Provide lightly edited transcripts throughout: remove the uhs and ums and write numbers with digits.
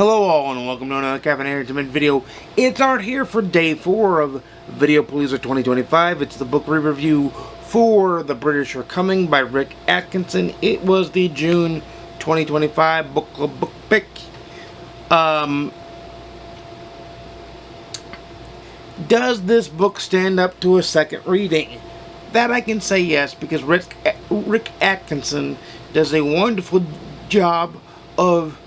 Hello all and welcome to another Kevin Harrington video. It's Art here for day 4 of Video Palooza 2025. It's the book re-review for The British Are Coming by Rick Atkinson. It was the June 2025 book club book pick. Does this book stand up to a second reading? That I can say yes, because Rick Atkinson does a wonderful job of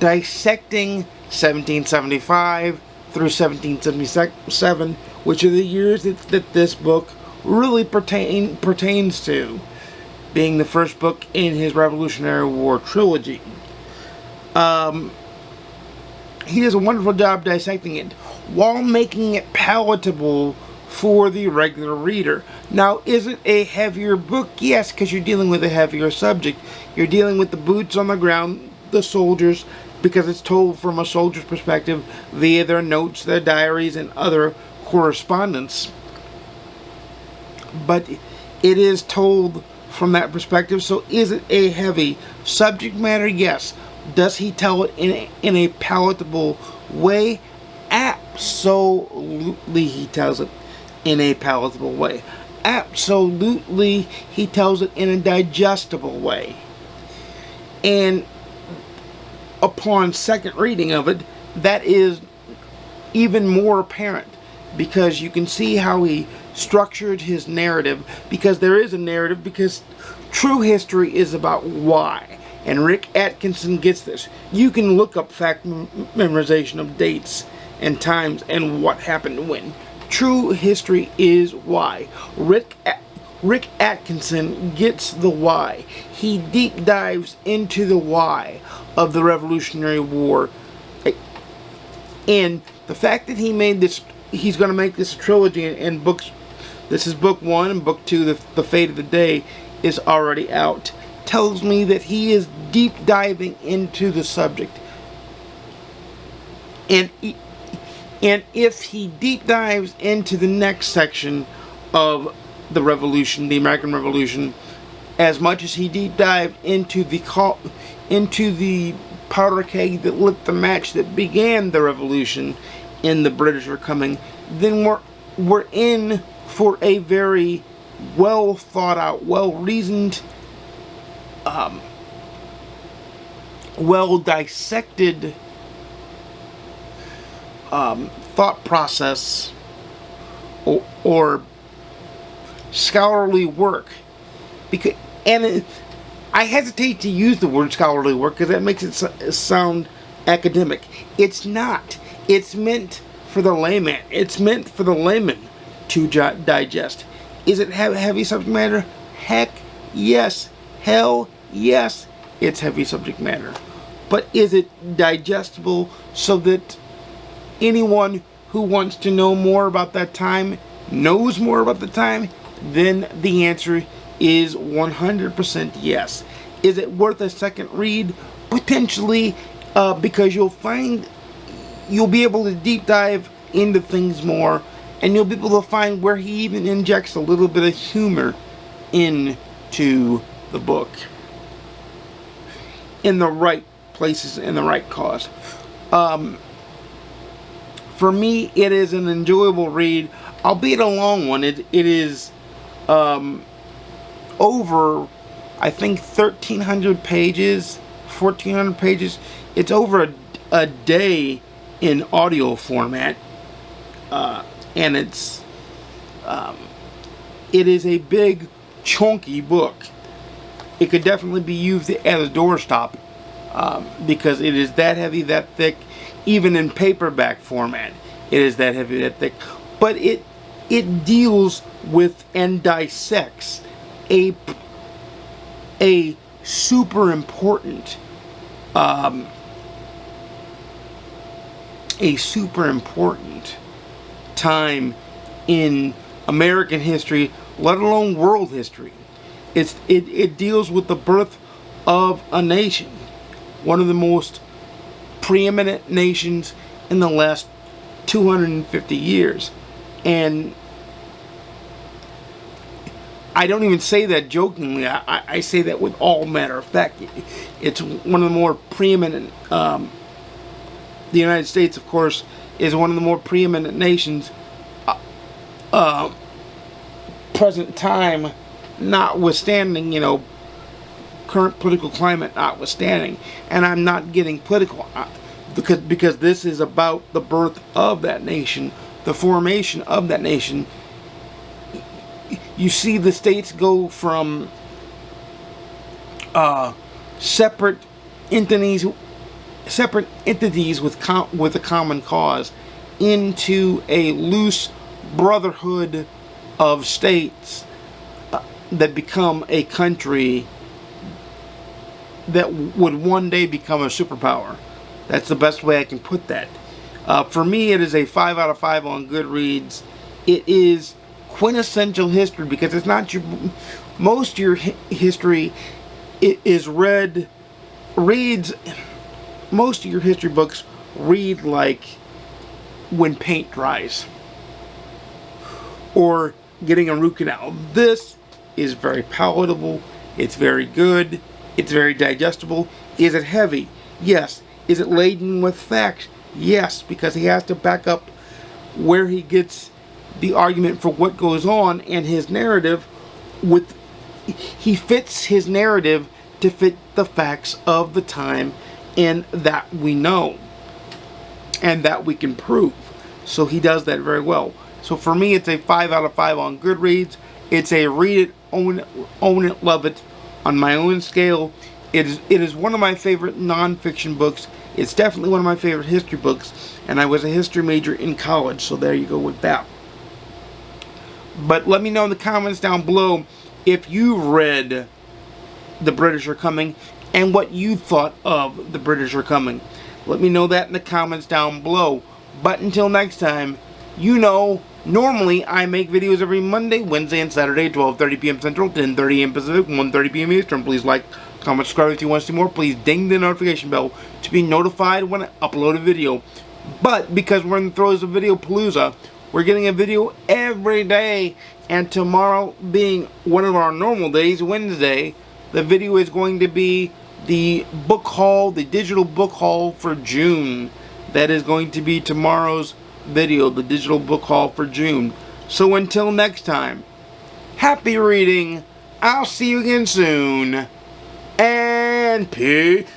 dissecting 1775 through 1777, which are the years that this book really pertains to, being the first book in his Revolutionary War trilogy. He does a wonderful job dissecting it while making it palatable for the regular reader. Now, is it a heavier book? Yes, because you're dealing with a heavier subject. You're dealing with the boots on the ground, the soldiers, because it's told from a soldier's perspective via their notes, their diaries, and other correspondence. But it is told from that perspective, so is it a heavy subject matter? Yes. Does he tell it in a palatable way? Absolutely, he tells it in a palatable way. Absolutely, he tells it in a digestible way. And upon second reading of it, that is even more apparent, because you can see how he structured his narrative, because there is a narrative, because true history is about why. And Rick Atkinson gets this. You can look up fact memorization of dates and times and what happened when. True history is why. Rick Atkinson gets the why. He deep dives into the why of the Revolutionary War. And the fact that he made this, he's going to make this a trilogy, and books, this is book 1 and book 2, the Fate of the Day, is already out, tells me that he is deep diving into the subject. And if he deep dives into the next section of the Revolution, the American Revolution, as much as he deep dived into the powder keg that lit the match that began the Revolution in The British Are Coming, then we're in for a very well thought out, well reasoned, well dissected thought process or scholarly work. Because, I hesitate to use the word scholarly work because that makes it sound academic. It's not. It's meant for the layman. It's meant for the layman to digest. Is it heavy subject matter? Heck yes. Hell yes, it's heavy subject matter. But is it digestible so that anyone who wants to know more about that time knows more about the time? Then the answer is 100% yes. Is it worth a second read? Potentially, because you'll be able to deep dive into things more, and you'll be able to find where he even injects a little bit of humor into the book in the right places, in the right cause. For me, it is an enjoyable read, albeit a long one. It is over, I think, 1,300 pages, 1,400 pages. It's over a day in audio format, and it is a big, chunky book. It could definitely be used as a doorstop, because it is that heavy, that thick. Even in paperback format, it is that heavy, that thick. But it deals with and dissects a super important time in American history, let alone world history. It deals with the birth of a nation, one of the most preeminent nations in the last 250 years. And I don't even say that jokingly. I say that with all matter of fact. It's one of the more preeminent the United States, of course, is one of the more preeminent nations, present time notwithstanding, current political climate notwithstanding. And I'm not getting political, because this is about the birth of that nation, the formation of that nation. You see the states go from separate entities with a common cause into a loose brotherhood of states that become a country that would one day become a superpower. That's the best way I can put that. For me, it is a 5 out of 5 on GoodReads. It is quintessential history, because it's not most of your history is reads. Most of your history books read like when paint dries, or getting a root canal. This is very palatable. It's very good. It's very digestible. Is it heavy? Yes. Is it laden with facts? Yes, because he has to back up where he gets the argument for what goes on, and his narrative he fits his narrative to fit the facts of the time, and that we know and that we can prove. So he does that very well. So for me, it's a 5 out of 5 on GoodReads. It's a read it, own it, love it on my own scale. It is one of my favorite nonfiction books. It's definitely one of my favorite history books, and I was a history major in college, so there you go with that. But let me know in the comments down below if you read The British Are Coming and what you thought of The British Are Coming. Let me know that in the comments down below. But until next time, normally I make videos every Monday, Wednesday, and Saturday, 12:30 p.m. Central, 10:30 a.m. Pacific, 1:30 p.m. Eastern. Please like, comment, subscribe if you want to see more. Please ding the notification bell to be notified when I upload a video. But because we're in the throes of Video Palooza, we're getting a video every day. And tomorrow being one of our normal days, Wednesday, the video is going to be the book haul, the digital book haul for June. That is going to be tomorrow's video, the digital book haul for June. So until next time, happy reading. I'll see you again soon. And peace.